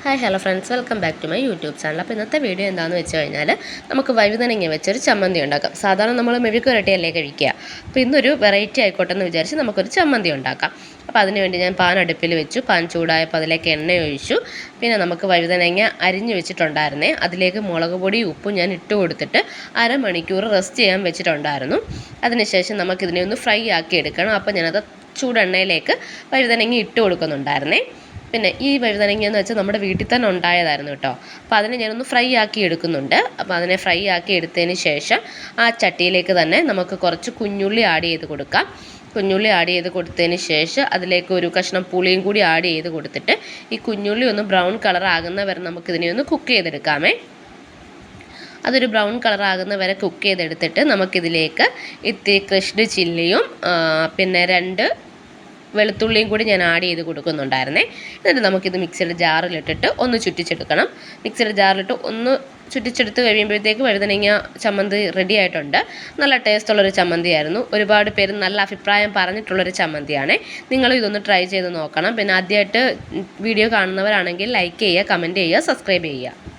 Hi hello friends, welcome back to my YouTube channel. അപ്പോൾ ഇന്നത്തെ video എന്താണെന്ന് വെച്ച് കഴിഞ്ഞാൽ നമുക്ക് വഴുതനങ്ങ വെച്ചൊരു ചമ്മന്തി ഉണ്ടാക്കാം. സാധാരണ നമ്മൾ മെഴുക്കുരട്ടിയല്ലേ കഴിക്കുക. അപ്പോൾ ഇന്നൊരു വെറൈറ്റി ആയിക്കോട്ടെ എന്ന് വിചാരിച്ച് നമുക്കൊരു ചമ്മന്തി ഉണ്ടാക്കാം. അപ്പോൾ അതിനുവേണ്ടി ഞാൻ പാൻ അടുപ്പിൽ വെച്ചു. പാൻ ചൂടായപ്പോൾ അതിലേക്ക് എണ്ണ ഒഴിച്ചു. പിന്നെ നമുക്ക് വഴുതനങ്ങ അരിഞ്ഞു വെച്ചിട്ടുണ്ടായിരുന്നേ, അതിലേക്ക് മുളക് പൊടി ഉപ്പും ഞാൻ ഇട്ട് കൊടുത്തിട്ട് അരമണിക്കൂർ റെസ്റ്റ് ചെയ്യാൻ വെച്ചിട്ടുണ്ടായിരുന്നു. അതിനുശേഷം നമുക്കിതിനെ ഒന്ന് ഫ്രൈ ആക്കി എടുക്കണം. അപ്പോൾ ഞാനത് ചൂടെണ്ണയിലേക്ക് വഴുതനങ്ങ ഇട്ട് കൊടുക്കുന്നുണ്ടായിരുന്നേ. പിന്നെ ഈ വഴുതനങ്ങ എന്ന് വെച്ചാൽ നമ്മുടെ വീട്ടിൽ തന്നെ ഉണ്ടായതായിരുന്നു കേട്ടോ. അപ്പോൾ അതിനെ ഞാനൊന്ന് ഫ്രൈ ആക്കി എടുക്കുന്നുണ്ട്. അപ്പോൾ അതിനെ ഫ്രൈ ആക്കി എടുത്തതിന് ശേഷം ആ ചട്ടിയിലേക്ക് തന്നെ നമുക്ക് കുറച്ച് കുഞ്ഞുള്ളി ആഡ് ചെയ്ത് കൊടുക്കാം. കുഞ്ഞുള്ളി ആഡ് ചെയ്ത് കൊടുത്തതിന് ശേഷം അതിലേക്ക് ഒരു കഷ്ണം പുളിയും കൂടി ആഡ് ചെയ്ത് കൊടുത്തിട്ട് ഈ കുഞ്ഞുള്ളി ഒന്ന് ബ്രൗൺ കളർ ആകുന്ന വരെ നമുക്കിതിനെ ഒന്ന് കുക്ക് ചെയ്തെടുക്കാമേ. അതൊരു ബ്രൗൺ കളർ ആകുന്ന വരെ കുക്ക് ചെയ്തെടുത്തിട്ട് നമുക്കിതിലേക്ക് ഇത്തിരി ക്രഷ്ഡ് ചില്ലിയും പിന്നെ 2 വെളുത്തുള്ളിയും കൂടി ഞാൻ ആഡ് ചെയ്ത് കൊടുക്കുന്നുണ്ടായിരുന്നേ. എന്നിട്ട് നമുക്കിത് മിക്സിയുടെ ജാറിലിട്ടിട്ട് ഒന്ന് ചുറ്റിച്ചെടുക്കണം. മിക്സിയുടെ ജാറിലിട്ട് ഒന്ന് ചുറ്റിച്ചെടുത്ത് കഴിയുമ്പോഴത്തേക്ക് വഴുതനങ്ങ ചമ്മന്തി റെഡി ആയിട്ടുണ്ട്. നല്ല ടേസ്റ്റുള്ളൊരു ചമ്മന്തിയായിരുന്നു. ഒരുപാട് പേര് നല്ല അഭിപ്രായം പറഞ്ഞിട്ടുള്ളൊരു ചമ്മന്തിയാണ്. നിങ്ങളും ഇതൊന്ന് ട്രൈ ചെയ്ത് നോക്കണം. പിന്നെ ആദ്യമായിട്ട് വീഡിയോ കാണുന്നവരാണെങ്കിൽ ലൈക്ക് ചെയ്യുക, കമൻറ്റ് ചെയ്യുക, സബ്സ്ക്രൈബ് ചെയ്യുക.